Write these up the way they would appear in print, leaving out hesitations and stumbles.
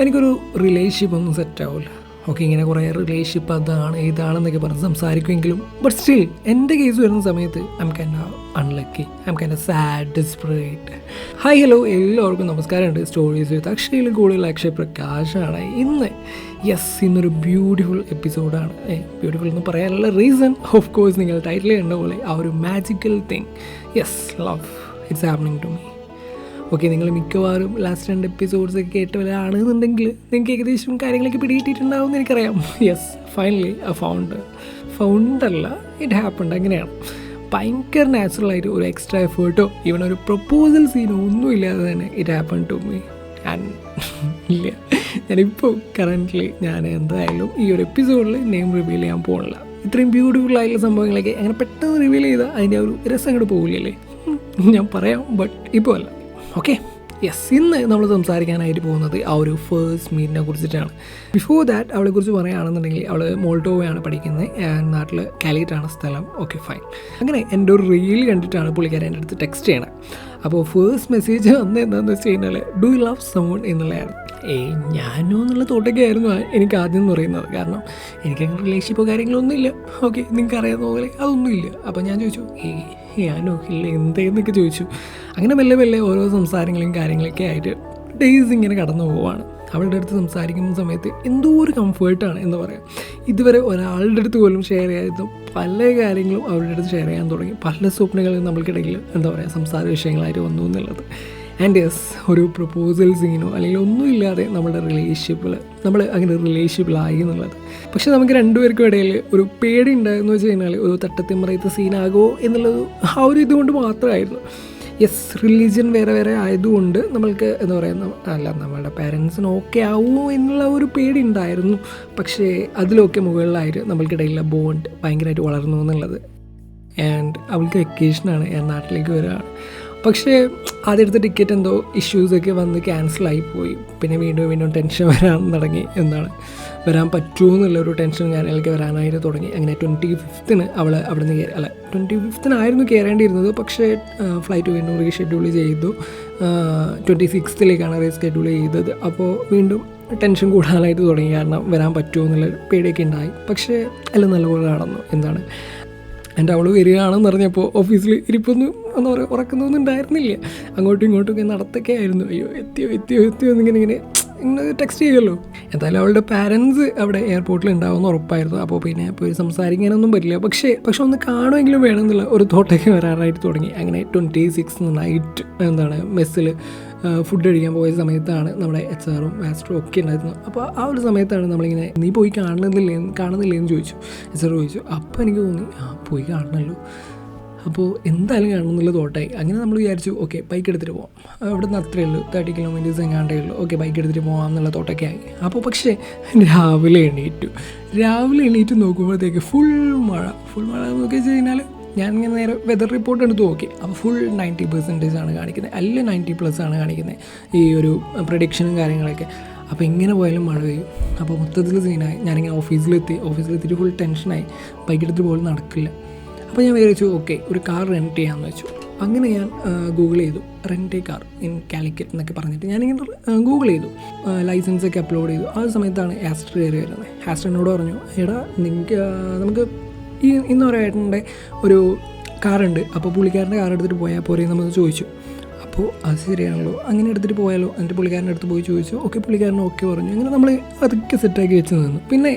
എനിക്കൊരു റിലേഷൻഷിപ്പ് ഒന്നും സെറ്റ് ആവില്ല. ഓക്കെ, ഇങ്ങനെ കുറേ റിലേഷൻഷിപ്പ് അതാണ് ഇതാണെന്നൊക്കെ പറഞ്ഞ് സംസാരിക്കുമെങ്കിലും ബട്ട് സ്റ്റിൽ എൻ്റെ കേസ് വരുന്ന സമയത്ത് I am kind unlucky, I am kind sad, desperate. Hi hello, എല്ലാവർക്കും നമസ്കാരമുണ്ട്. സ്റ്റോറീസ് വിത്ത് അക്ഷയിൽ കൂടുതൽ അക്ഷയ് പ്രകാശാണ് ഇന്ന്. ഇന്നൊരു ബ്യൂട്ടിഫുൾ എപ്പിസോഡാണ്. ബ്യൂട്ടിഫുൾ എന്ന് പറയാനുള്ള റീസൺ ഓഫ് കോഴ്സ് നിങ്ങൾ ടൈറ്റിൽ കണ്ട പോലെ ആ ഒരു magical thing, love it's happening to me. Okay, നിങ്ങൾ മിക്കവാറും ലാസ്റ്റ് 2 എപ്പിസോഡ്സൊക്കെ കേട്ടവരാണെന്നുണ്ടെങ്കിൽ നിങ്ങൾക്ക് ഏകദേശം കാര്യങ്ങളൊക്കെ പിടികിട്ടിയിട്ടുണ്ടാവും എന്ന് എനിക്കറിയാം. ഫൈനലി ഫൗണ്ടല്ല, ഇറ്റ് ഹാപ്പണ്ട്. അങ്ങനെയാണ് ഭയങ്കര നാച്ചുറലായിട്ട് ഒരു എക്സ്ട്രാ എഫേർട്ടോ ഈവൻ ഒരു പ്രപ്പോസൽ സീനോ ഒന്നും ഇല്ലാതെ തന്നെ ഇറ്റ് ഹാപ്പൺ ടു മീ. ഇല്ല, ഞാനിപ്പോൾ കറൻ്റ്ലി ഞാൻ എന്തായാലും ഈ ഒരു എപ്പിസോഡിൽ നെയിം റിവീൽ ചെയ്യാൻ പോകുന്നില്ല. ഇത്രയും ബ്യൂട്ടിഫുൾ ആയിട്ടുള്ള സംഭവങ്ങളൊക്കെ അങ്ങനെ പെട്ടെന്ന് റിവീൽ ചെയ്താൽ അതിൻ്റെ ഒരു രസം അങ്ങോട്ട് പോകില്ലല്ലേ. ഞാൻ പറയാം, ബട്ട് ഇപ്പോൾ അല്ല. ഓക്കെ, ഇന്ന് നമ്മൾ സംസാരിക്കാനായിട്ട് പോകുന്നത് ആ ഒരു ഫേസ്റ്റ് മീറ്റിനെ കുറിച്ചിട്ടാണ്. ബിഫോർ ദാറ്റ് അവളെക്കുറിച്ച് പറയുകയാണെന്നുണ്ടെങ്കിൽ അവൾ മോൾഡോവയാണ് പഠിക്കുന്നത്, നാട്ടിൽ കാലിക്കറ്റാണ് സ്ഥലം. Okay fine. അങ്ങനെ എൻ്റെ ഒരു റീൽ കണ്ടിട്ടാണ് പുള്ളിക്കാരൻ എൻ്റെ അടുത്ത് ടെക്സ്റ്റ് ചെയ്യണത്. അപ്പോൾ ഫേസ്റ്റ് മെസ്സേജ് വന്ന് എന്താണെന്ന് വെച്ച് കഴിഞ്ഞാൽ ഡു യു ലവ് സമൺ എന്നുള്ളതാണ്. ഞാനോ എന്നുള്ള തോട്ടൊക്കെ ആയിരുന്നു എനിക്ക് ആദ്യം എന്ന് പറയുന്നത്. കാരണം എനിക്കങ്ങനെ റിലേഷൻഷിപ്പോ കാര്യങ്ങളൊന്നും ഇല്ല. ഓക്കെ, നിങ്ങൾക്ക് അറിയാവുന്ന പോലെ അതൊന്നും ഇല്ല. അപ്പോൾ ഞാൻ ചോദിച്ചു ഞാനോ ഇല്ല എന്തേന്നൊക്കെ ചോദിച്ചു. അങ്ങനെ മെല്ലെ ഓരോ സംസാരങ്ങളും കാര്യങ്ങളൊക്കെ ആയിട്ട് ഡേയ്സ് ഇങ്ങനെ കടന്നു പോവുകയാണ്. അവളുടെ അടുത്ത് സംസാരിക്കുന്ന സമയത്ത് എന്തോ ഒരു കംഫേർട്ടാണ് എന്ന് പറയാം. ഇതുവരെ ഒരാളുടെ അടുത്ത് പോലും ഷെയർ ചെയ്യാത്ത പല കാര്യങ്ങളും അവളുടെ അടുത്ത് ഷെയർ ചെയ്യാൻ തുടങ്ങി. പല സ്വപ്നങ്ങളും നമ്മൾക്കിടയിൽ എന്താ പറയുക സംസാര വിഷയങ്ങളായിട്ട് വന്നു എന്നുള്ളത്. ആൻഡ് ഒരു പ്രപ്പോസൽ സീനോ അല്ലെങ്കിൽ ഒന്നുമില്ലാതെ നമ്മുടെ നമ്മൾ അങ്ങനെ റിലേഷൻഷിപ്പിലായി എന്നുള്ളത്. പക്ഷെ നമുക്ക് രണ്ടുപേർക്കും ഇടയിൽ ഒരു പേടി ഉണ്ടായെന്ന് വെച്ച് കഴിഞ്ഞാൽ ഒരു തട്ടത്തിമറയത്തെ സീനാകോ എന്നുള്ളത് ആ ഒരു ഇതുകൊണ്ട് മാത്രമായിരുന്നു. റിലീജിയൻ വേറെ ആയതുകൊണ്ട് നമ്മൾക്ക് എന്താ പറയുക നമ്മളുടെ പാരൻസിന് ഓക്കെ ആവുമോ എന്നുള്ള ഒരു പേടി ഉണ്ടായിരുന്നു. പക്ഷേ അതിലൊക്കെ മുകളിലായിട്ട് നമ്മൾക്കിടയിലുള്ള ബോണ്ട് ഭയങ്കരമായിട്ട് വളർന്നു എന്നുള്ളത്. ആൻഡ് അവൾക്ക് വെക്കേഷനാണ്, ഞാൻ നാട്ടിലേക്ക് വരികയാണ്. പക്ഷേ ആദ്യത്തെ ടിക്കറ്റ് എന്തോ ഇഷ്യൂസൊക്കെ വന്ന് ക്യാൻസലായിപ്പോയി. പിന്നെ വീണ്ടും ടെൻഷൻ വരാൻ തുടങ്ങി. വരാൻ പറ്റുമോ എന്നുള്ളൊരു ടെൻഷൻ കാര്യങ്ങളൊക്കെ വരാനായിട്ട് തുടങ്ങി. അങ്ങനെ 25th അവൾ അവിടെ നിന്ന് 25th കയറേണ്ടിയിരുന്നത്. പക്ഷേ ഫ്ലൈറ്റ് വീണ്ടും റീഷെഡ്യൂൾ ചെയ്തു. 26th റീസ്കെഡ്യൂൾ ചെയ്തത്. അപ്പോൾ വീണ്ടും ടെൻഷൻ കൂടാനായിട്ട് തുടങ്ങി. കാരണം വരാൻ പറ്റുമോ എന്നുള്ള പേടിയൊക്കെ ഉണ്ടായി. പക്ഷേ എല്ലാം നല്ലപോലെ നടന്നു. എൻ്റെ അവൾ വരികയാണെന്ന് പറഞ്ഞപ്പോൾ ഓഫീസിൽ ഇരിപ്പൊന്നും എന്താ പറയുക ഉറക്കുന്നൊന്നും ഉണ്ടായിരുന്നില്ല. അങ്ങോട്ടും ഇങ്ങോട്ടും നടത്തൊക്കെ ആയിരുന്നു. എത്തിയോ എന്നിങ്ങനെ ടെക്സ്റ്റ് ചെയ്യുമല്ലോ. എന്തായാലും അവളുടെ പാരൻസ് അവിടെ എയർപോർട്ടിൽ ഉണ്ടാവുമെന്ന് ഉറപ്പായിരുന്നു. അപ്പോൾ പിന്നെ പോയി സംസാരിക്കാനൊന്നും പറ്റില്ല. പക്ഷേ ഒന്ന് കാണുമെങ്കിലും വേണമെന്നുള്ള ഒരു തോട്ടൊക്കെ വരാനായിട്ട് തുടങ്ങി. അങ്ങനെ 26 നൈറ്റ് മെസ്സിൽ ഫുഡ് കഴിക്കാൻ പോയ സമയത്താണ് നമ്മുടെ HR-ഉം മാസ്റ്ററും ഒക്കെ ഉണ്ടായിരുന്നു. അപ്പോൾ ആ ഒരു സമയത്താണ് നമ്മളിങ്ങനെ നീ പോയി കാണുന്നില്ലേന്ന് ചോദിച്ചു. HR ചോദിച്ചു. അപ്പോൾ എനിക്ക് തോന്നി പോയി കാണണമല്ലോ, അപ്പോൾ എന്തായാലും കാണണം എന്നുള്ള തോട്ടായി. അങ്ങനെ നമ്മൾ വിചാരിച്ചു ഓക്കെ ബൈക്ക് എടുത്തിട്ട് പോകാം. അവിടെ നിന്ന് അത്രയേ ഉള്ളൂ, 30 kilometers എങ്ങാണ്ടേ ഉള്ളൂ. ഓക്കെ ബൈക്ക് എടുത്തിട്ട് പോകാം എന്നുള്ള തോട്ടൊക്കെ ആയി. അപ്പോൾ പക്ഷേ രാവിലെ എണീറ്റ് നോക്കുമ്പോഴത്തേക്ക് ഫുൾ മഴ എന്നൊക്കെ വെച്ച് കഴിഞ്ഞാൽ ഞാനിങ്ങനെ നേരെ വെതർ റിപ്പോർട്ട് എടുത്ത് നോക്കി. അപ്പോൾ ഫുൾ 90% ആണ് കാണിക്കുന്നത്, അല്ല 90+ ആണ് കാണിക്കുന്നത് ഈ ഒരു പ്രഡിക്ഷനും കാര്യങ്ങളൊക്കെ. അപ്പോൾ എങ്ങനെ പോയാലും മഴ പെയ്യും. അപ്പോൾ മൊത്തത്തിൽ സീനായി. ഞാനിങ്ങനെ ഓഫീസിലെത്തിയിട്ട് ഫുൾ ടെൻഷനായി. ബൈക്ക് എടുത്തിട്ട് പോലും നടക്കില്ല. അപ്പോൾ ഞാൻ വിചാരിച്ചു ഓക്കെ ഒരു കാർ റെൻറ്റ് ചെയ്യാമെന്ന് വെച്ചു. അങ്ങനെ ഞാൻ ഗൂഗിൾ ചെയ്തു റെൻറ്റ് കാർ ഇൻ കാലിക്കറ്റ് എന്നൊക്കെ പറഞ്ഞിട്ട് ഞാനിങ്ങനെ ഗൂഗിൾ ചെയ്തു. ലൈസൻസൊക്കെ അപ്ലോഡ് ചെയ്തു. ആ സമയത്താണ് ആസ്റ്റർ കയറി വരുന്നത്. ആസ്റ്റർ എന്നോട് പറഞ്ഞു നമുക്ക് ഇന്നൊരേട്ടൻ്റെ ഒരു കാറുണ്ട്, അപ്പോൾ പുള്ളിക്കാരൻ്റെ കാർ എടുത്തിട്ട് പോയാൽ പോരെ നമുക്ക് ചോദിച്ചു. അപ്പോൾ അത് ശരിയാണല്ലോ, അങ്ങനെ എടുത്തിട്ട് പോയാലോ എന്നിട്ട് പുള്ളിക്കാരൻ്റെ അടുത്ത് പോയി ചോദിച്ചു. ഓക്കെ പുള്ളിക്കാരൻ ഓക്കെ പറഞ്ഞു. അങ്ങനെ നമ്മൾ അതൊക്കെ സെറ്റാക്കി വെച്ച് നിന്നു. പിന്നെ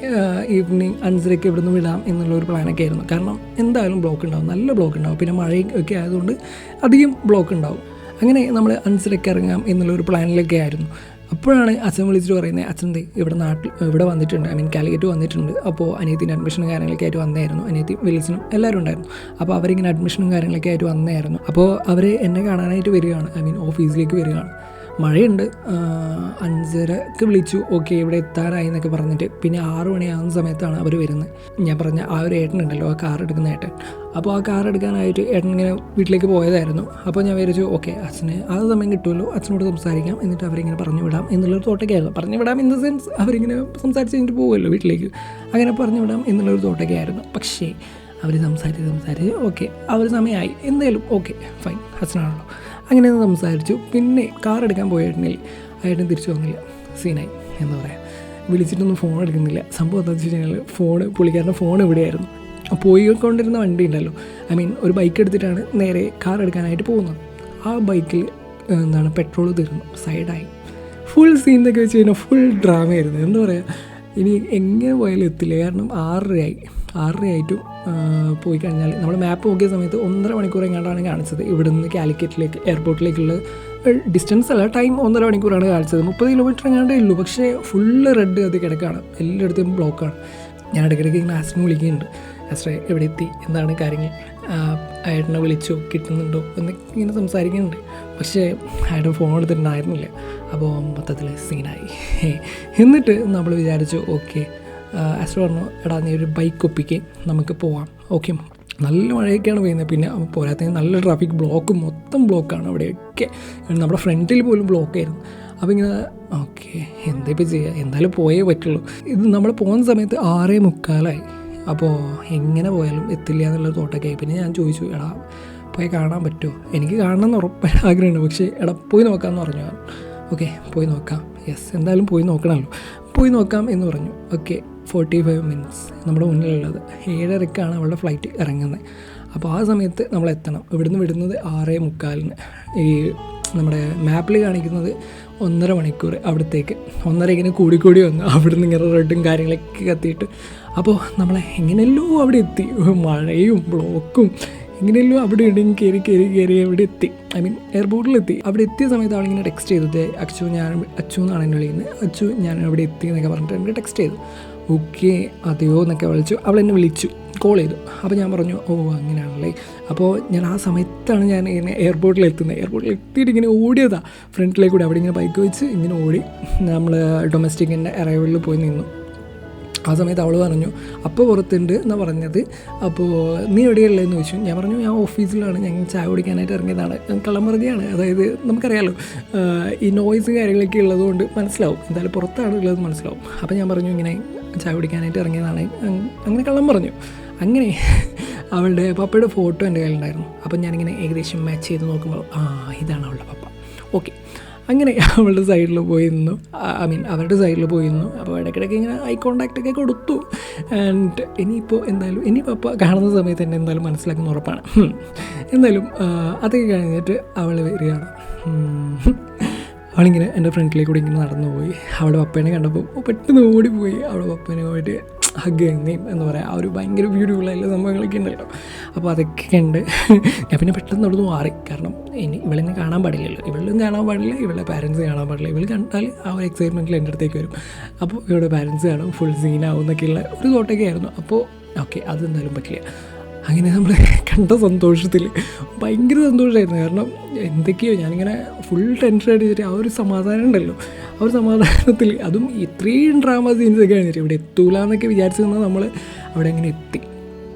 ഈവനിങ് 5:30 ഇവിടെ നിന്ന് വിടാം എന്നുള്ളൊരു പ്ലാനൊക്കെ ആയിരുന്നു. കാരണം എന്തായാലും ബ്ലോക്ക് ഉണ്ടാവും, നല്ല ബ്ലോക്ക് ഉണ്ടാവും. പിന്നെ മഴയും ഒക്കെ ആയതുകൊണ്ട് അധികം ബ്ലോക്ക് ഉണ്ടാവും. അങ്ങനെ നമ്മൾ 5:30 ഇറങ്ങാം എന്നുള്ളൊരു പ്ലാനിലൊക്കെ ആയിരുന്നു. അപ്പോഴാണ് അച്ഛൻ വിളിച്ചിട്ട് പറയുന്നത് അച്ഛൻ്റെ ഇവിടെ വന്നിട്ടുണ്ട്, കാലിക്കറ്റ് വന്നിട്ടുണ്ട്. അപ്പോൾ അനിയത്തിൻ്റെ അഡ്മിഷനും കാര്യങ്ങളൊക്കെ ആയിട്ട് വന്നായിരുന്നു. അനിയത്തി വിളിച്ചിനും എല്ലാവരും ഉണ്ടായിരുന്നു. അപ്പോൾ അവരിങ്ങനെ അഡ്മിഷനും കാര്യങ്ങളൊക്കെ ആയിട്ട് വന്നായിരുന്നു. അപ്പോൾ അവർ എന്നെ കാണാനായിട്ട് വരികയാണ്, ഓഫീസിലേക്ക് വരികയാണ്. മഴയുണ്ട്. 5:30 വിളിച്ചു. ഓക്കെ ഇവിടെ എത്താറായി എന്നൊക്കെ പറഞ്ഞിട്ട് പിന്നെ 6 മണിയാകുന്ന സമയത്താണ് അവർ വരുന്നത്. ഞാൻ പറഞ്ഞ ആ ഒരു ഏട്ടനുണ്ടല്ലോ, ആ കാർ എടുക്കുന്ന ഏട്ടൻ. അപ്പോൾ ആ കാർ എടുക്കാനായിട്ട് ഏട്ടൻ ഇങ്ങനെ വീട്ടിലേക്ക് പോയതായിരുന്നു. അപ്പോൾ ഞാൻ വിചാരിച്ചു ഓക്കെ അച്ഛന് ആ സമയം കിട്ടുമല്ലോ, അച്ഛനോട് സംസാരിക്കാം, എന്നിട്ട് അവരിങ്ങനെ പറഞ്ഞു വിടാം എന്നുള്ളൊരു തോട്ടൊക്കെയായിരുന്നു. പറഞ്ഞു വിടാം ഇൻ ദ സെൻസ് അവരിങ്ങനെ സംസാരിച്ച് കഴിഞ്ഞിട്ട് പോകുമല്ലോ വീട്ടിലേക്ക്, അങ്ങനെ പറഞ്ഞു വിടാം എന്നുള്ളൊരു തോട്ടൊക്കെയായിരുന്നു. പക്ഷേ അവർ സംസാരിച്ച് ഓക്കെ ആ ഒരു സമയമായി. എന്തായാലും ഓക്കെ ഫൈൻ, അച്ഛനാണല്ലോ. അങ്ങനെ സംസാരിച്ചു. പിന്നെ കാർ എടുക്കാൻ പോയ ഏട്ടൻ തിരിച്ചു വന്നില്ല. സീനായി. എന്താ പറയുക, വിളിച്ചിട്ടൊന്നും ഫോൺ എടുക്കുന്നില്ല. സംഭവം എന്താണെന്ന് വെച്ച് കഴിഞ്ഞാൽ പുള്ളിക്കാരൻ്റെ ഫോൺ എവിടെയായിരുന്നു. പോയിക്കൊണ്ടിരുന്ന വണ്ടി ഉണ്ടല്ലോ, ഐ മീൻ ഒരു ബൈക്ക് എടുത്തിട്ടാണ് നേരെ കാർ എടുക്കാനായിട്ട് പോകുന്നത്. ആ ബൈക്കിൽ പെട്രോൾ തീർന്നു, സൈഡായി. ഫുൾ സീൻ എന്നൊക്കെ വെച്ച് കഴിഞ്ഞാൽ ഫുൾ ഡ്രാമയായിരുന്നു. എന്താ പറയുക, ഇനി എങ്ങനെ പോയാലും എത്തില്ല. കാരണം 6:30 പോയി കഴിഞ്ഞാൽ നമ്മൾ മാപ്പ് നോക്കിയ സമയത്ത് 1.5 മണിക്കൂർ എങ്ങാണ്ടാണ് കാണിച്ചത്. ഇവിടെ നിന്ന് കാലിക്കറ്റിലേക്ക് എയർപോർട്ടിലേക്കുള്ള ഡിസ്റ്റൻസ് അല്ല, ടൈം 1.5 മണിക്കൂറാണ് കാണിച്ചത്. 30 കിലോമീറ്റർ എങ്ങാണ്ടേ ഉള്ളൂ. പക്ഷേ ഫുള്ള് റെഡ് അത് കിടക്കുകയാണ്, എല്ലായിടത്തും ബ്ലോക്കാണ്. ഞാൻ ഇടയ്ക്കിടയ്ക്ക് ഇങ്ങനെ ആസ്റ്റിനെ വിളിക്കുന്നുണ്ട്, ആസ്ട്രേ എവിടെ എത്തി, എന്താണ് കാര്യങ്ങൾ, ഏട്ടനെ വിളിച്ചോ, കിട്ടുന്നുണ്ടോ എന്നൊക്കെ ഇങ്ങനെ സംസാരിക്കുന്നുണ്ട്. പക്ഷേ ഏട്ടൻ ഫോൺ എടുത്തിട്ടുണ്ടായിരുന്നില്ല. അപ്പോൾ മൊത്തത്തിൽ സീനായി. എന്നിട്ട് നമ്മൾ വിചാരിച്ചു ഓക്കെ, ആസ്ട്രോ പറഞ്ഞു എടാ നീ ഒരു ബൈക്ക് ഒപ്പിക്ക് നമുക്ക് പോവാം. ഓക്കെ, നല്ല മഴയൊക്കെയാണ് പെയ്യുന്നത്. പിന്നെ പോരാത്തതിന് നല്ല ട്രാഫിക്, മൊത്തം ബ്ലോക്കാണ് അവിടെയൊക്കെ. നമ്മുടെ ഫ്രണ്ടിൽ പോലും ബ്ലോക്കായിരുന്നു. അപ്പോൾ ഇങ്ങനെ ഓക്കെ എന്താ ഇപ്പോൾ ചെയ്യുക, എന്തായാലും പോയേ പറ്റുള്ളൂ. ഇത് നമ്മൾ പോകുന്ന സമയത്ത് 6:45. അപ്പോൾ എങ്ങനെ പോയാലും എത്തില്ല എന്നുള്ളൊരു തോട്ടൊക്കെ ആയി. പിന്നെ ഞാൻ ചോദിച്ചു എടാ പോയി കാണാൻ പറ്റുമോ, എനിക്ക് കാണണം എന്ന് ആഗ്രഹമുണ്ട്, പക്ഷേ എടാ പോയി നോക്കാമെന്ന് പറഞ്ഞു. ഓക്കെ പോയി നോക്കാം, യെസ് എന്തായാലും പോയി നോക്കണമല്ലോ, പോയി നോക്കാം എന്ന് പറഞ്ഞു. ഓക്കെ 45 മിനിറ്റ്സ് നമ്മുടെ മുന്നിലുള്ളത്. 7:30 അവളുടെ ഫ്ലൈറ്റ് ഇറങ്ങുന്നത്. അപ്പോൾ ആ സമയത്ത് നമ്മൾ എത്തണം. ഇവിടുന്ന് വിടുന്നത് 6:45. ഈ നമ്മുടെ മാപ്പിൽ കാണിക്കുന്നത് 1.5 മണിക്കൂർ അവിടത്തേക്ക്. 1.5 ഇങ്ങനെ കൂടിക്കൂടി വന്നു. അവിടുന്ന് ഇങ്ങനെ റെഡും കാര്യങ്ങളൊക്കെ കത്തിയിട്ട് അപ്പോൾ നമ്മളെ എങ്ങനെയല്ലോ അവിടെ എത്തി. മഴയും ബ്ലോക്കും എങ്ങനെയല്ലോ അവിടെ ഇടയും കയറി അവിടെ എത്തി. ഐ മീൻ എയർപോർട്ടിലെത്തി. അവിടെ എത്തിയ സമയത്ത് അവളിങ്ങനെ ടെക്സ്റ്റ് ചെയ്തത്, അച്ചു എന്നാണ് എന്നെ വിളിക്കുന്നത്, അച്ചു ഞാൻ അവിടെ എത്തി എന്നൊക്കെ പറഞ്ഞിട്ട് എനിക്ക് ടെക്സ്റ്റ് ചെയ്തു. ഓക്കെ അതെയോ എന്നൊക്കെ വിളിച്ചു. അവളെന്നെ വിളിച്ചു, കോൾ ചെയ്തു. അപ്പോൾ ഞാൻ പറഞ്ഞു ഓ അങ്ങനെയാണല്ലേ. അപ്പോൾ ഞാൻ ആ സമയത്താണ് ഞാൻ ഇങ്ങനെ എയർപോർട്ടിൽ എത്തിയിട്ട് ഇങ്ങനെ ഓടിയതാണ് ഫ്രണ്ടിലേക്ക് കൂടി. അവിടെ ഇങ്ങനെ ബൈക്ക് വെച്ച് ഇങ്ങനെ ഓടി നമ്മൾ ഡൊമസ്റ്റിക്കിൻ്റെ അറൈവലിൽ പോയി നിന്നു. ആ സമയത്ത് അവൾ പറഞ്ഞു അപ്പോൾ പുറത്തുണ്ട് എന്നാണ് പറഞ്ഞത്. അപ്പോൾ നീ എവിടെയുള്ളതെന്ന് ചോദിച്ചു. ഞാൻ പറഞ്ഞു ഞാൻ ഓഫീസിലാണ്, ഞങ്ങൾ ചായ കുടിക്കാനായിട്ട് ഇറങ്ങിയതാണ്. കള്ളമറുതിയാണ്, അതായത് നമുക്കറിയാമല്ലോ ഈ നോയ്സ് കാര്യങ്ങളൊക്കെ ഉള്ളതുകൊണ്ട് മനസ്സിലാവും, എന്തായാലും പുറത്താണ് ഉള്ളത് മനസ്സിലാവും. അപ്പോൾ ഞാൻ പറഞ്ഞു ഇങ്ങനെ ചായ കുടിക്കാനായിട്ട് ഇറങ്ങിയതാണ്, അങ്ങനെ കള്ളം പറഞ്ഞു. അങ്ങനെ അവളുടെ പപ്പയുടെ ഫോട്ടോ എൻ്റെ കയ്യിലുണ്ടായിരുന്നു. അപ്പം ഞാനിങ്ങനെ ഏകദേശം മാച്ച് ചെയ്ത് നോക്കുമ്പോൾ ഇതാണ് അവളുടെ പപ്പ. ഓക്കെ അങ്ങനെ അവളുടെ സൈഡിൽ പോയി നിന്നു, ഐ മീൻ അവരുടെ സൈഡിൽ പോയി നിന്നു. അപ്പോൾ ഇടയ്ക്കിടയ്ക്ക് ഇങ്ങനെ ഐ കോണ്ടാക്റ്റൊക്കെ കൊടുത്തു. ആൻഡ് ഇനിയിപ്പോൾ എന്തായാലും ഇനി പപ്പ കാണുന്ന സമയത്ത് എന്നെ എന്തായാലും മനസ്സിലാക്കുന്ന ഉറപ്പാണ്. എന്തായാലും അതൊക്കെ കഴിഞ്ഞിട്ട് അവൾ വരികയാണ്. അവളിങ്ങനെ എൻ്റെ ഫ്രണ്ടിലേക്ക് കൂടി ഇങ്ങനെ നടന്നു പോയി. അവളുടെ പപ്പേനെ കണ്ടപ്പോൾ പെട്ടെന്ന് ഓടിപ്പോയി. അവളുടെ പപ്പേനെ പോയിട്ട് ഹഗ് ചെയ്യുന്നേയും എന്താ പറയുക, ആ ഒരു ഭയങ്കര ബ്യൂട്ടിഫുള്ളായിട്ടുള്ള സംഭവങ്ങളൊക്കെ ഉണ്ടല്ലോ. അപ്പോൾ അതൊക്കെ ഉണ്ട്. ഞാൻ പിന്നെ പെട്ടെന്ന് അവിടെ നിന്ന് മാറി. കാരണം ഇവളെന്നെ കാണാൻ പാടില്ലല്ലോ, ഇവളും കാണാൻ പാടില്ല, ഇവളുടെ പാരൻസ് കാണാൻ പാടില്ല. ഇവൾ കണ്ടാൽ ആ ഒരു എക്സൈറ്റ്മെൻറ്റിൽ എൻ്റെ അടുത്തേക്ക് വരും. അപ്പോൾ ഇവളുടെ പാരൻസ് കാണും, ഫുൾ സീനാവും എന്നൊക്കെയുള്ള ഒരു തോട്ടൊക്കെ ആയിരുന്നു. അപ്പോൾ ഓക്കെ അതെന്തായാലും പറ്റില്ല. അങ്ങനെ നമ്മൾ കണ്ട സന്തോഷത്തിൽ ഭയങ്കര സന്തോഷമായിരുന്നു. കാരണം എന്തൊക്കെയോ ഞാനിങ്ങനെ ഫുൾ ടെൻഷൻ അടിച്ചിട്ട് ആ ഒരു സമാധാനം ഉണ്ടല്ലോ, ആ ഒരു സമാധാനത്തിൽ അതും ഇത്രയും ഡ്രാമ സീൻസൊക്കെ കഴിഞ്ഞിട്ട് ഇവിടെ എത്തൂല എന്നൊക്കെ വിചാരിച്ചു നിന്നാൽ നമ്മൾ അവിടെ ഇങ്ങനെ എത്തി.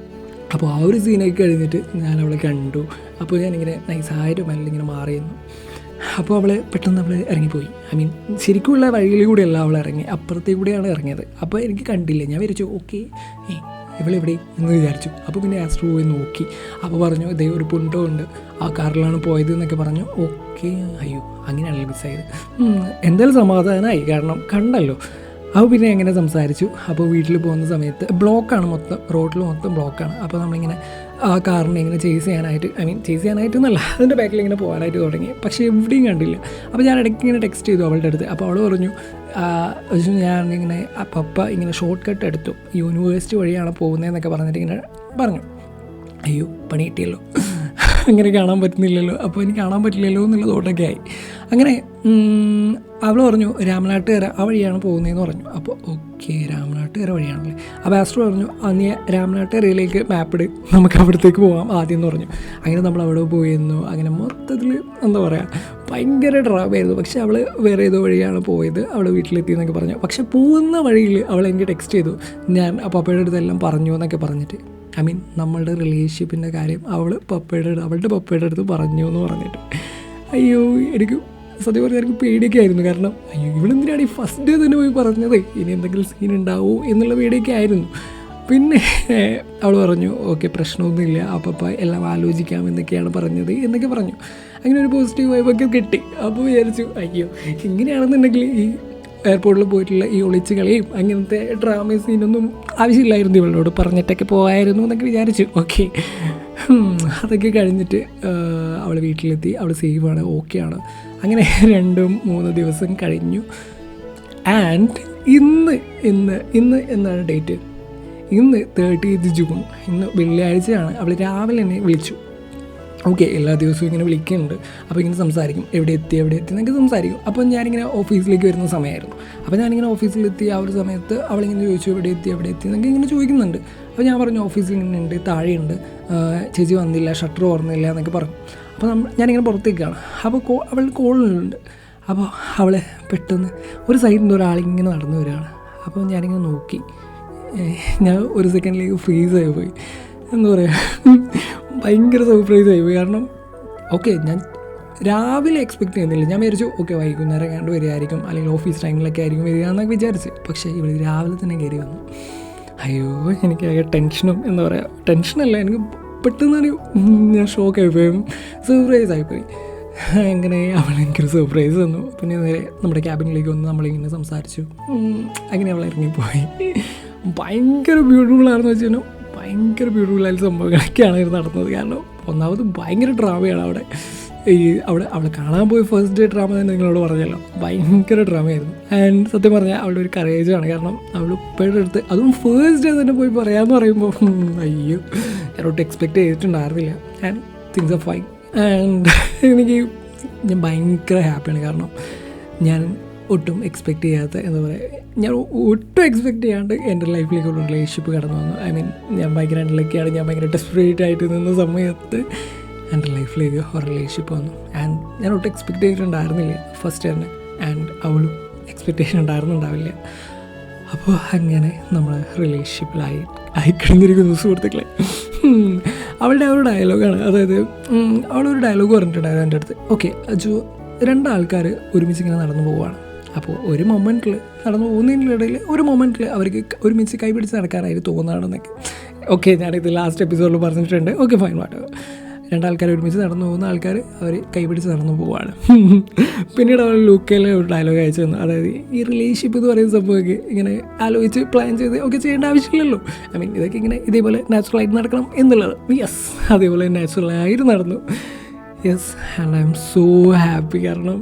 അപ്പോൾ ആ ഒരു സീനൊക്കെ കഴിഞ്ഞിട്ട് ഞാൻ അവളെ കണ്ടു. അപ്പോൾ ഞാനിങ്ങനെ നൈസായിട്ട് മെല്ലിങ്ങനെ മാറിയിരുന്നു. അപ്പോൾ അവൾ പെട്ടെന്ന് അവൾ ഇറങ്ങിപ്പോയി. ഐ മീൻ ശരിക്കുമുള്ള വഴിയിൽ കൂടെയല്ല അവൾ ഇറങ്ങി, അപ്പുറത്തേക്ക് കൂടെയാണ് ഇറങ്ങിയത്. അപ്പോൾ എനിക്ക് കണ്ടില്ല. ഞാൻ വിചാരിച്ചു ഓക്കെ ഇവളെവിടെ എന്ന് വിചാരിച്ചു. അപ്പോൾ പിന്നെ ആസ്ട്രോ പോയി നോക്കി. അപ്പോൾ പറഞ്ഞു ഇതേ ഒരു പുണ്ടോ ഉണ്ട്, ആ കാറിലാണ് പോയത് എന്നൊക്കെ പറഞ്ഞു. ഓക്കെ അയ്യോ അങ്ങനെയാണല്ലോ മിസ്സായത്. എന്തായാലും സമാധാനമായി, കാരണം കണ്ടല്ലോ. അപ്പോൾ പിന്നെ എങ്ങനെ സംസാരിച്ചു. അപ്പോൾ വീട്ടിൽ പോകുന്ന സമയത്ത് ബ്ലോക്കാണ്, മൊത്തം റോഡിൽ മൊത്തം ബ്ലോക്കാണ്. അപ്പോൾ നമ്മളിങ്ങനെ ആ കാറിനെ ഇങ്ങനെ ചേസ് ചെയ്യാനായിട്ട്, ഐ മീൻ ചേസ് ചെയ്യാനായിട്ട് എന്നല്ല, അതിൻ്റെ ബാക്കിൽ ഇങ്ങനെ പോകാനായിട്ട് തുടങ്ങി. പക്ഷേ എവിടെയും കണ്ടില്ല. അപ്പോൾ ഞാൻ ഇടയ്ക്ക് ഇങ്ങനെ ടെക്സ്റ്റ് ചെയ്തു അവളുടെ അടുത്ത്. അപ്പോൾ അവൾ പറഞ്ഞു ഞാനിങ്ങനെ പപ്പ ഇങ്ങനെ ഷോർട്ട് കട്ട് എടുത്തു, യൂണിവേഴ്സിറ്റി വഴിയാണ് പോകുന്നതെന്നൊക്കെ പറഞ്ഞിട്ട് ഇങ്ങനെ പറഞ്ഞു. അയ്യോ പണി കിട്ടിയല്ലോ, അങ്ങനെ കാണാൻ പറ്റുന്നില്ലല്ലോ, അപ്പോൾ എനിക്ക് കാണാൻ പറ്റില്ലല്ലോ എന്നുള്ള തോട്ടൊക്കെ ആയി. അങ്ങനെ അവൾ പറഞ്ഞു രാമനാട്ടുകര ആ വഴിയാണ് പോകുന്നതെന്ന് പറഞ്ഞു. അപ്പോൾ ഓക്കെ രാമനാട്ടുകര വഴിയാണല്ലേ. അപ്പോൾ ആസ്ട്രോ പറഞ്ഞു നീ രാമനാട്ടുകരയിലേക്ക് മാപ്പിട്, നമുക്ക് അവിടത്തേക്ക് പോകാം ആദ്യം എന്ന് പറഞ്ഞു. അങ്ങനെ നമ്മൾ അവിടെ പോയിരുന്നു. അങ്ങനെ മൊത്തത്തിൽ എന്താ പറയുക ഭയങ്കര ഡ്രാമയായിരുന്നു. പക്ഷേ അവൾ വേറെ ഏതോ വഴിയാണ് പോയത്, അവൾ വീട്ടിലെത്തി എന്നൊക്കെ പറഞ്ഞു. പക്ഷെ പോകുന്ന വഴിയിൽ അവൾ എനിക്ക് ടെക്സ്റ്റ് ചെയ്തു, ഞാൻ പപ്പയുടെ അടുത്തെല്ലാം പറഞ്ഞു എന്നൊക്കെ പറഞ്ഞിട്ട്. ഐ മീൻ നമ്മളുടെ റിലേഷൻഷിപ്പിൻ്റെ കാര്യം അവളുടെ പപ്പയുടെ അടുത്ത് പറഞ്ഞു എന്ന് പറഞ്ഞിട്ട്. അയ്യോ എനിക്ക് സത്യം പറഞ്ഞാൽ എനിക്ക് പേടിയൊക്കെ ആയിരുന്നു. കാരണം അയ്യോ ഇവളെന്തിനാണ് ഈ ഫസ്റ്റ് ഡേ തന്നെ പോയി പറഞ്ഞത്, ഇനി എന്തെങ്കിലും സീൻ ഉണ്ടാവുമോ എന്നുള്ള പേടിയൊക്കെ ആയിരുന്നു. പിന്നെ അവൾ പറഞ്ഞു ഓക്കെ പ്രശ്നമൊന്നുമില്ല, പപ്പ എല്ലാം ആലോചിക്കാം എന്നൊക്കെയാണ് പറഞ്ഞത് എന്നൊക്കെ പറഞ്ഞു. അങ്ങനെ ഒരു പോസിറ്റീവ് വൈബൊക്കെ കിട്ടി. അപ്പോൾ വിചാരിച്ചു അയ്യോ ഇങ്ങനെയാണെന്നുണ്ടെങ്കിൽ ഈ എയർപോർട്ടിൽ പോയിട്ടുള്ള ഈ ഒളിച്ച് കളിയും അങ്ങനത്തെ ഡ്രാമ സീനൊന്നും ആവശ്യമില്ലായിരുന്നു, ഇവളോട് പറഞ്ഞിട്ടൊക്കെ പോകായിരുന്നു എന്നൊക്കെ വിചാരിച്ചു. ഓക്കെ, അതൊക്കെ കഴിഞ്ഞിട്ട് അവൾ വീട്ടിലെത്തി, അവൾ സേഫാണ്, ഓക്കെയാണ്. അങ്ങനെ 2-3 ദിവസം കഴിഞ്ഞു. ആൻഡ് ഇന്ന് എന്നാണ് ഡേറ്റ്? ഇന്ന് 30th ജൂൺ, ഇന്ന് വെള്ളിയാഴ്ചയാണ്. അവൾ രാവിലെ എന്നെ വിളിച്ചു. ഓക്കെ, എല്ലാ ദിവസവും ഇങ്ങനെ വിളിക്കുന്നുണ്ട്. അപ്പോൾ ഇങ്ങനെ സംസാരിക്കും, എവിടെ എത്തി എന്നൊക്കെ സംസാരിക്കും. അപ്പോൾ ഞാനിങ്ങനെ ഓഫീസിലേക്ക് വരുന്ന സമയമായിരുന്നു. അപ്പോൾ ഞാനിങ്ങനെ ഓഫീസിലെത്തി ആ ഒരു സമയത്ത് അവളിങ്ങനെ ചോദിച്ചു എവിടെ എത്തി എന്നൊക്കെ ഇങ്ങനെ ചോദിക്കുന്നുണ്ട്. അപ്പോൾ ഞാൻ പറഞ്ഞു ഓഫീസിൽ ഇങ്ങനെ ഉണ്ട്, താഴെയുണ്ട്, ചേച്ചി വന്നില്ല, ഷട്ടർ തുറന്നില്ല എന്നൊക്കെ പറഞ്ഞു. അപ്പോൾ ഞാനിങ്ങനെ പുറത്തേക്കാണ്. അപ്പോൾ അവൾ കോളുണ്ട്. അപ്പോൾ അവളെ പെട്ടെന്ന് ഒരു സൈഡിൽ നിന്ന് ഒരാളിങ്ങനെ നടന്നു വരികയാണ്. അപ്പോൾ ഞാനിങ്ങനെ നോക്കി, ഞാൻ ഒരു സെക്കൻഡിലേക്ക് ഫ്രീസായി പോയി. എന്താ പറയുക, ഭയങ്കര സർപ്രൈസ് ആയിപ്പോയി. കാരണം ഓക്കെ, ഞാൻ രാവിലെ എക്സ്പെക്റ്റ് ചെയ്യുന്നില്ല. ഞാൻ വിചാരിച്ചു ഓക്കെ വൈകുന്നേരം കണ്ട് വരികയായിരിക്കും, അല്ലെങ്കിൽ ഓഫീസ് ടൈമിലൊക്കെ ആയിരിക്കും വരിക എന്നൊക്കെ വിചാരിച്ച്. പക്ഷേ ഇവിടെ രാവിലെ തന്നെ കയറി വന്നു. അയ്യോ, എനിക്കാകെ ടെൻഷനും, എന്താ പറയുക, ടെൻഷനല്ല, എനിക്ക് പെട്ടെന്നൊരു ഞാൻ ഷോക്കായിപ്പോയി, സർപ്രൈസ് ആയിപ്പോയി. അങ്ങനെ അവൾ എനിക്കൊരു സർപ്രൈസ് തന്നു. പിന്നെ നേരെ നമ്മുടെ ക്യാബിനിലേക്ക് വന്ന് നമ്മളിങ്ങനെ സംസാരിച്ചു. അങ്ങനെ അവൾ ഇറങ്ങിപ്പോയി. ഭയങ്കര ബ്യൂട്ടിഫുള്ളാണെന്ന് വെച്ച് കഴിഞ്ഞാൽ ഭയങ്കര ബ്യൂട്ടിഫുള്ളായ സംഭവങ്ങളൊക്കെയാണ് നടന്നത്. കാരണം ഒന്നാമത് ഭയങ്കര ഡ്രാമയാണ് അവിടെ. അവളെ കാണാൻ പോയി ഫസ്റ്റ് ഡേ ഡ്രാമ തന്നെ നിങ്ങളോട് പറഞ്ഞല്ലോ, ഭയങ്കര ഡ്രാമയായിരുന്നു. ആൻഡ് സത്യം പറഞ്ഞാൽ അവളുടെ ഒരു കറേജാണ്. കാരണം അവൾ ഉപ്പയുടെ അടുത്ത് അതും ഫസ്റ്റ് ഡേ തന്നെ പോയി പറയാമെന്ന് പറയുമ്പോൾ അയ്യോ, ഞാനോട്ട് എക്സ്പെക്റ്റ് ചെയ്തിട്ടുണ്ടായിരുന്നില്ല. And things are fine. And ഞാൻ ഭയങ്കര ഹാപ്പിയാണ്. കാരണം ഞാൻ ഒട്ടും എക്സ്പെക്റ്റ് ചെയ്യാത്ത, എന്താ പറയുക, ഞാൻ ഒട്ടും എക്സ്പെക്റ്റ് ചെയ്യാണ്ട് എൻ്റെ ലൈഫിലേക്കുള്ള റിലേഷൻഷിപ്പ് കടന്നു വന്നു. ഐ മീൻ, ഞാൻ ഭയങ്കര ലക്കിയാണ്. ഞാൻ ഭയങ്കര ഡെസ്പറേറ്റ് ആയിട്ട് നിന്ന സമയത്ത് എൻ്റെ ലൈഫിലേക്ക് ഒരു റിലേഷൻഷിപ്പ് വന്നു. ആൻഡ് ഞാൻ ഒട്ടും എക്സ്പെക്റ്റ് ചെയ്തിട്ടുണ്ടായിരുന്നില്ല ഫസ്റ്റ് തന്നെ. ആൻഡ് അവളും എക്സ്പെക്റ്റേഷൻ ഉണ്ടായിരുന്നുണ്ടാവില്ല. അപ്പോൾ അങ്ങനെ നമ്മൾ ആയിക്കഴിഞ്ഞിരിക്കുന്നു സുഹൃത്തുക്കളെ. അവളുടെ ഒരു ഡയലോഗാണ്, അതായത് അവളൊരു ഡയലോഗ് പറഞ്ഞിട്ടുണ്ടായിരുന്നു എൻ്റെ അടുത്ത്. ഓക്കെ അജു, 2 ആൾക്കാർ ഒരുമിച്ച് ഇങ്ങനെ നടന്നു പോവുകയാണ്. അപ്പോൾ ഒരു മൊമെൻറ്റിൽ നടന്നു പോകുന്നതിനിടയിൽ ഒരു മൊമെൻറ്റിൽ അവർക്ക് ഒരുമിച്ച് കൈപിടിച്ച് നടക്കാനായിട്ട് തോന്നുകയാണെന്നൊക്കെ. ഓക്കെ, ഞാനിത് ലാസ്റ്റ് എപ്പിസോഡിൽ പറഞ്ഞിട്ടുണ്ട്. Okay fine, what. 2 ആൾക്കാർ ഒരുമിച്ച് നടന്നു പോകുന്ന ആൾക്കാർ അവർ കൈപിടിച്ച് നടന്നു പോവുകയാണ്. പിന്നീട് അവൾ ലൂക്കയിലെ ഒരു ഡയലോഗ് അയച്ചു തന്നു. അതായത് ഈ റിലേഷൻഷിപ്പ് എന്ന് പറയുന്ന സംഭവമൊക്കെ ഇങ്ങനെ ആലോചിച്ച് പ്ലാൻ ചെയ്ത് ഒക്കെ ചെയ്യേണ്ട ആവശ്യമില്ലല്ലോ. ഐ മീൻ, ഇതൊക്കെ ഇങ്ങനെ ഇതേപോലെ നാച്ചുറലായിട്ട് നടക്കണം എന്നുള്ളത്. യെസ്, അതേപോലെ നാച്ചുറലായിട്ട് നടന്നു. Yes, and I M so happy. കാരണം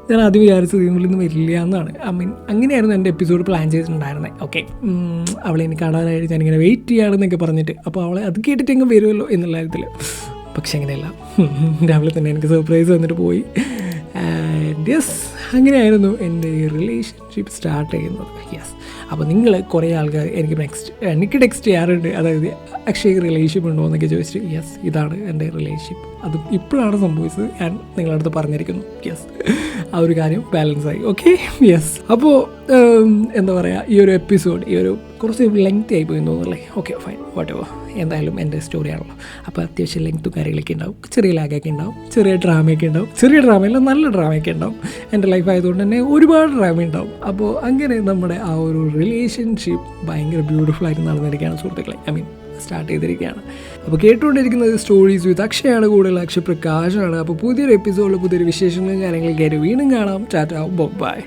ഞാൻ ആദ്യം വിചാരിച്ചത് ഇതിനുള്ളിൽ വരില്ല എന്നാണ്. ഐ മീൻ, അങ്ങനെയായിരുന്നു എൻ്റെ എപ്പിസോഡ് പ്ലാൻ ചെയ്തിട്ടുണ്ടായിരുന്നത്. ഓക്കെ, അവളെ എനിക്ക് കാണാനായിട്ട് ഞാനിങ്ങനെ വെയിറ്റ് ചെയ്യുകയാണെന്നൊക്കെ പറഞ്ഞിട്ട്, അപ്പോൾ അവളെ അത് കേട്ടിട്ട് എങ്ങനെ വരുമല്ലോ എന്നുള്ള കാര്യത്തിൽ. പക്ഷെ അങ്ങനെയല്ല, രാവിലെ തന്നെ എനിക്ക് സർപ്രൈസ് വന്നിട്ട് പോയി. ആൻഡ് യെസ്, അങ്ങനെയായിരുന്നു എൻ്റെ ഈ റിലേഷൻഷിപ്പ് സ്റ്റാർട്ട് ചെയ്യുന്നത്. യെസ്, അപ്പോൾ നിങ്ങൾ കുറേ ആൾക്കാർ എനിക്ക് ടെക്സ്റ്റ് ചെയ്യാറുണ്ട്. അതായത് അക്ഷയ് റിലേഷൻഷിപ്പ് ഉണ്ടോ എന്നൊക്കെ ചോദിച്ചിട്ട്. യെസ്, ഇതാണ് എൻ്റെ റിലേഷൻഷിപ്പ്. അത് ഇപ്പോഴാണ് സംഭവിച്ചത്. ഞാൻ നിങ്ങളുടെ അടുത്ത് പറഞ്ഞിരിക്കുന്നു. യെസ്, ആ ഒരു കാര്യം ബാലൻസായി. Okay, yes. അപ്പോൾ എന്താ പറയുക, ഈ ഒരു എപ്പിസോഡ് കുറച്ച് ലെങ്തി ആയി പോയി തോന്നുന്നല്ലേ. Okay fine, whatever. എന്തായാലും എൻ്റെ സ്റ്റോറിയാണല്ലോ. അപ്പോൾ അത്യാവശ്യം ലെങ്ത്തും കാര്യങ്ങളൊക്കെ ഉണ്ടാവും, ചെറിയ ലാഗൊക്കെ ഉണ്ടാവും, ചെറിയ ഡ്രാമയൊക്കെ ഉണ്ടാവും. ചെറിയ ഡ്രാമയല്ല, നല്ല ഡ്രാമയൊക്കെ ഉണ്ടാവും. എൻ്റെ ലൈഫ് ആയതുകൊണ്ട് തന്നെ ഒരുപാട് ഡ്രാമ ഉണ്ടാവും. അപ്പോൾ അങ്ങനെ നമ്മുടെ ആ ഒരു റിലേഷൻഷിപ്പ് ഭയങ്കര ബ്യൂട്ടിഫുൾ ആയിട്ട് നടന്നിരിക്കുകയാണ് സുഹൃത്തുക്കളെ. ഐ മീൻ, സ്റ്റാർട്ട് ചെയ്തിരിക്കുകയാണ്. അപ്പോൾ കേട്ടുകൊണ്ടിരിക്കുന്നത് സ്റ്റോറീസ് വിത്ത് അക്ഷയാണ്, കൂടുതൽ അക്ഷയ് പ്രകാശാണ്. അപ്പോൾ പുതിയൊരു എപ്പിസോഡിൽ പുതിയൊരു വിശേഷങ്ങളും കാര്യങ്ങളൊക്കെ ആയിട്ട് വീണ്ടും കാണാം. ടാറ്റ, ബൈ.